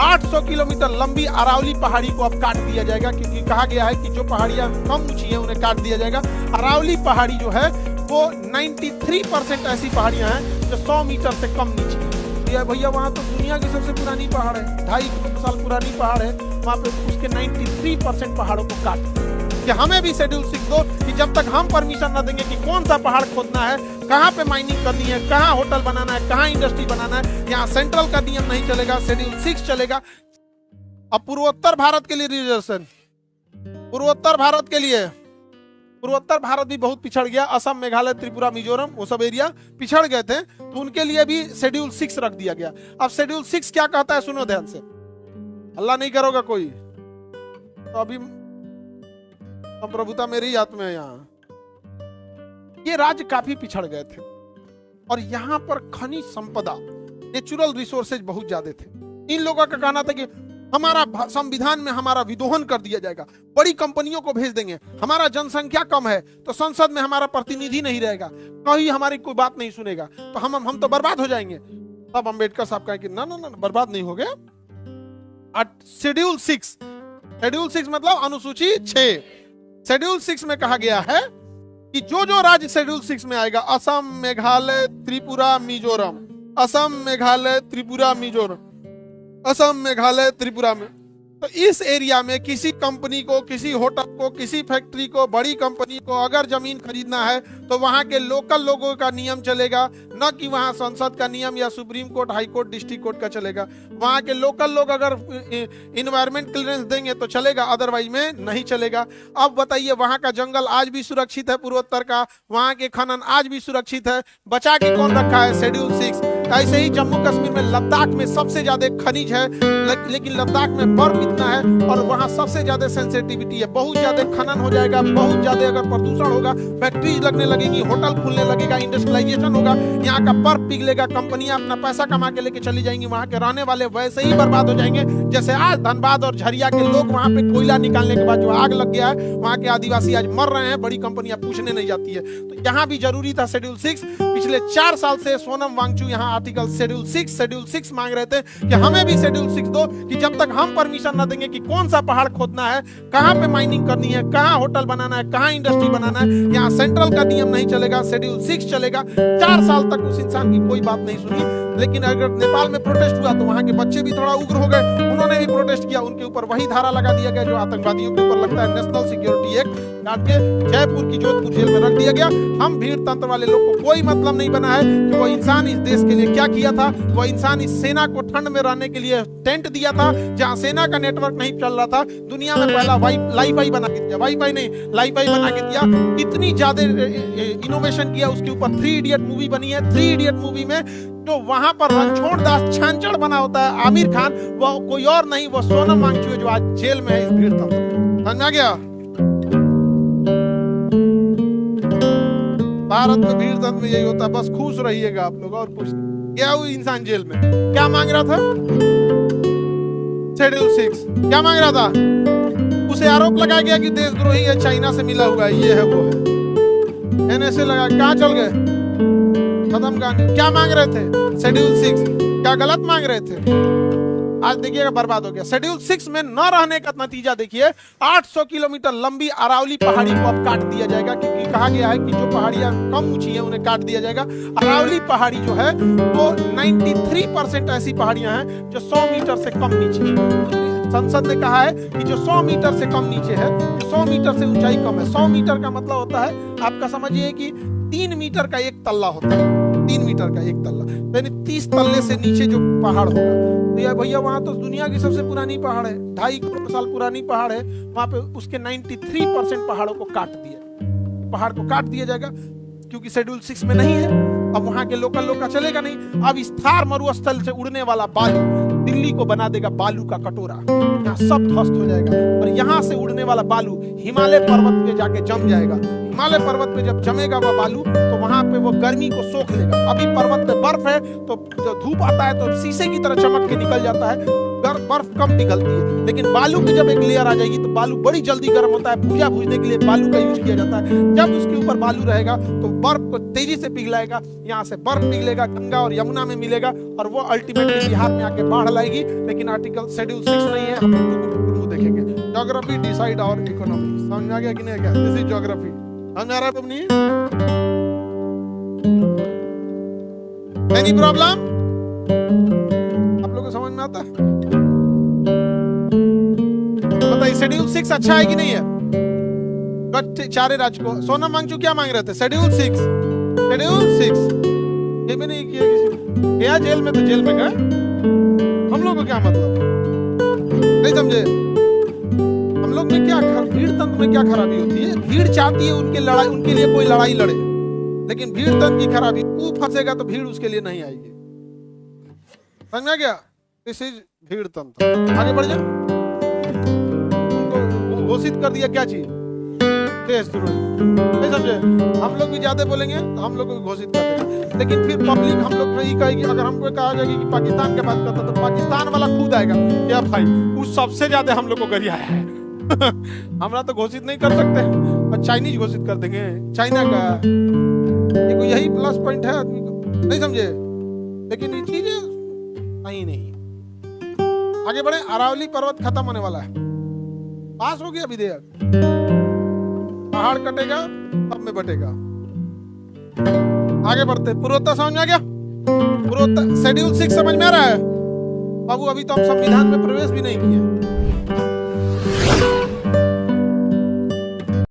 800 kilometre लंबी अरावली पहाड़ी को अब काट दिया जाएगा, क्योंकि कहा गया है कि जो पहाड़ियां कम ऊंची हैं उन्हें काट दिया जाएगा। अरावली पहाड़ी जो है वो 93% ऐसी पहाड़ियां हैं जो 100 मीटर से कम नीचे है। भैया वहां तो दुनिया की सबसे पुरानी पहाड़ है, 2.5 साल पुरानी पहाड़ है, वहां पे उसके 93% पहाड़ों को काट कि हमें भी शेड्यूल 6 दो, कि जब तक हम परमिशन न देंगे कि कौन सा पहाड़ खोदना है, कहाँ पे माइनिंग करनी है, कहाँ होटल बनाना है, कहाँ इंडस्ट्री बनाना है, यहाँ सेंट्रल का नियम नहीं चलेगा, शेड्यूल 6 चलेगा। अब पूर्वोत्तर भारत के लिए रिजर्वेशन, पूर्वोत्तर भारत के लिए, पूर्वोत्तर भारत भी बहुत पिछड़ गया, असम, मेघालय, त्रिपुरा, मिजोरम, वो सब एरिया पिछड़ गए थे, तो उनके लिए भी शेड्यूल 6 रख दिया गया। अब शेड्यूल 6 क्या कहता है, सुनो ध्यान से, अल्लाह नहीं करोगा कोई, तो अभी प्रभुता मेरी हाथ में है। यहाँ ये राज्य काफी पिछड़ गए थे और यहाँ पर खनिज संपदा, नेचुरल रिसोर्सेज बहुत ज्यादा थे। इन लोगों का कहना था कि हमारा संविधान में हमारा विदोहन कर दिया जाएगा, बड़ी कंपनियों को भेज देंगे, हमारा जनसंख्या कम है तो संसद में हमारा प्रतिनिधि नहीं रहेगा, कहीं हमारी कोई बात नहीं सुनेगा, तो हम तो बर्बाद हो जाएंगे। तब अंबेडकर साहब कहे कि ना ना ना, बर्बाद नहीं हो गया। शेड्यूल 6, शेड्यूल 6 मतलब अनुसूची 6, शेड्यूल 6 में कहा गया है कि जो जो राज्य शेड्यूल 6 में आएगा, असम, मेघालय, त्रिपुरा, मिजोरम, असम, मेघालय, त्रिपुरा, मिजोरम, असम, मेघालय, त्रिपुरा में, तो इस एरिया में किसी कंपनी को, किसी होटल को, किसी फैक्ट्री को, बड़ी कंपनी को अगर जमीन खरीदना है तो वहां के लोकल लोगों का नियम चलेगा, न कि वहां संसद का नियम या supreme court, high court, district court का चलेगा। वहां के लोकल लोग अगर इन्वायरमेंट क्लियरेंस देंगे तो चलेगा, अदरवाइज में नहीं चलेगा। अब बताइए, वहां का जंगल आज भी सुरक्षित है, पूर्वोत्तर का, वहां के खनन आज भी सुरक्षित है, बचा के कौन रखा है, शेड्यूल 6। ऐसे ही जम्मू कश्मीर में, लद्दाख में सबसे ज्यादा खनिज है, लेकिन लद्दाख में बर्फ इतना है और वहां सबसे ज्यादा सेंसिटिविटी है, बहुत ज्यादा खनन हो जाएगा, बहुत ज्यादा अगर प्रदूषण होगा, फैक्ट्रीज लगने लगेगी, होटल खुलने लगेगा, इंडस्ट्रियलाइजेशन होगा, यहाँ का बर्फ पिघलेगा, कंपनियां अपना पैसा कमा के लेके चली जाएंगी, वहां के रहने वाले वैसे ही बर्बाद हो जाएंगे। जैसे आज धनबाद और झरिया के लोग वहां पे कोयला निकालने के बाद जो आग लग गया है, वहां के आदिवासी आज मर रहे हैं, बड़ी कंपनियां पूछने नहीं जाती है। तो यहाँ भी जरूरी था शेड्यूल 6। पिछले 4 साल से सोनम वांगचू यहाँ आर्टिकल शेड्यूल 6 मांग रहे थे कि हमें भी शेड्यूल 6 दो, कि जब तक हम परमिशन न देंगे कि कौन सा पहाड़ खोदना है, कहां पे माइनिंग करनी है, कहां होटल बनाना है, कहां इंडस्ट्री बनाना है, यहाँ सेंट्रल का नियम नहीं चलेगा, शेड्यूल 6 चलेगा। 4 साल तक उस इंसान की कोई बात नहीं सुनी। लेकिन अगर नेपाल में प्रोटेस्ट हुआ तो वहां के बच्चे भी थोड़ा उग्र हो गए, उन्होंने भी प्रोटेस्ट किया, उनके ऊपर वही धारा लगा दिया गया जो आतंकवादियों के ऊपर लगता है, नेशनल सिक्योरिटी एक्ट, डाल के जयपुर की जोधपुर जेल में रख दिया गया। हम भीड़ तंत्र वाले लोग को कोई मतलब नहीं बना है कि वो इंसान इस देश के लिए क्या किया था। वो इंसान इस सेना को ठंड में रहने के लिए टेंट दिया था, जहां सेना का नेटवर्क नहीं चल रहा था, दुनिया में पहला लाईफाई बना के दिया, वाईफाई नहीं लाईफाई बना के दिया। इतनी ज्यादा इनोवेशन किया, उसके ऊपर 3 इडियट मूवी बनी है। 3 इडियट मूवी में जो वहां पर रणछोड़ दास छांचड़ बना होता है आमिर खान, वो कोई और नहीं, वो सोनम वांगचू है जो आज जेल में है इस भीड़ तंत्र। समझ आ गया? भारत में भीड़ तंत्र में यही होता है, बस खुश रहिएगा आप लोग और कुछ नहीं। क्या हुई इंसान जेल में, क्या मांग रहा था? शेड्यूल 6 क्या मांग रहा था? उसे आरोप लगाया गया कि देशद्रोही है, चाइना से मिला हुआ है, ये है वो है, एनएसए लगा, कहां चल गए, खत्म कहानी। क्या मांग रहे थे? शेड्यूल 6 क्या गलत मांग रहे थे? आज देखिएगा बर्बाद हो गया। शेड्यूल 6 में न रहने का नतीजा देखिए, 800 किलोमीटर लंबी अरावली पहाड़ी को अब काट दिया जाएगा, क्योंकि कहा गया है कि जो पहाड़ियां कम ऊंची हैं उन्हें काट दिया जाएगा। अरावली पहाड़ी जो है वो 93% ऐसी पहाड़ियां हैं जो 100 मीटर से कम नीचे है। संसद ने कहा है कि जो 100 मीटर से कम नीचे है, जो 100 मीटर से ऊंचाई कम है। 100 मीटर का मतलब होता है, आपका समझिए कि 3 मीटर का एक तल्ला होता है, 3 मीटर का एक तल्ला, यानी 30 तल्ले से नीचे जो पहाड़ होगा। तो यार भैया वहां तो दुनिया की सबसे पुरानी पहाड़ है, 2.5 करोड़ साल पुरानी पहाड़ है, वहां पे उसके 93% पहाड़ों को काट दिया, पहाड़ को काट दिया जाएगा, क्योंकि शेड्यूल 6 में नहीं है। अब वहां के लोकल लोग का चलेगा नहीं। अब इस थार मरुस्थल से उड़ने वाला बालू दिल्ली को बना देगा बालू का कटोरा, यहाँ सब ध्वस्त हो जाएगा। और यहाँ से उड़ने वाला बालू हिमालय पर्वत पे जाके जम जाएगा। हिमालय पर्वत पे जब जमेगा वह बालू, तो वहां पे वो गर्मी को सोख लेगा। अभी पर्वत पे बर्फ है, तो जब धूप आता है तो शीशे की तरह चमक के निकल जाता है। बर्फ कम पिघलती है, लेकिन बालू की जब एक लेयर आ जाएगी तो बालू बड़ी जल्दी गर्म होता है। भुजा भूजने के लिए बालू का यूज किया जाता है। जब उसके ऊपर बालू रहेगा तो बर्फ को तेजी से पिघलाएगा, यहाँ से बर्फ पिघलेगा, गंगा और यमुना में मिलेगा और वो अल्टीमेटली बिहार में आके बाढ़ लाएगी। लेकिन आर्टिकल शेड्यूल 6 नहीं है, हम लोग देखेंगे। ज्योग्राफी डिसाइड आवर इकोनॉमी, समझ में आ गया कि नहीं गया? दिस इज ज्योग्राफी, समझ आ रहा है अपनी? Any problem? आप लोगों को समझ में आता है? बताइए शेड्यूल 6 अच्छा है कि नहीं है? चारे राज्य को सोना मांगचू क्या मांग रहे थे? शेड्यूल 6, शेड्यूल 6 ये भी नहीं किया किसी ने। गया जेल में तो जेल में गए, हम लोग को क्या मतलब? नहीं समझे? हम लोग में क्या भीड़ तंत्र में क्या खराबी होती है? भीड़ चाहती है उनके लड़ाई, उनके लिए कोई लड़ाई लड़े, लेकिन भीड़ तंत्र की खराबी, वो फंसेगा तो भीड़ उसके लिए नहीं आएगी। समझ में गया? दिस इज भीड़ तंत्र। आगे बढ़ जाओ। घोषित कर दिया क्या चीज? नहीं समझे? हम लोग भी ज्यादा बोलेंगे तो हम लोग को भी घोषित कर देगा, लेकिन फिर पब्लिक हम लोग यही कहेगी। अगर हमको कहा जाएगा कि पाकिस्तान के बात करता तो पाकिस्तान वाला खुद आएगा, क्या भाई उस सबसे ज्यादा हम लोग को गरियाया है। हमरा तो घोषित नहीं कर सकते, और चाइनीज घोषित कर देंगे, चाइना का। यही प्लस पॉइंट है आदमी को, नहीं समझे? लेकिन ये चीजें नहीं। आगे बढ़े। अरावली पर्वत खत्म होने वाला है, पास हो गया विधेयक। पहाड़ कटेगा तब में बटेगा। आगे बढ़ते। पूर्वोत्तर समझ में आ गया? पूर्वोत्तर शेड्यूल 6 समझ में आ रहा है बाबू? अभी तो हम संविधान में प्रवेश भी नहीं किए।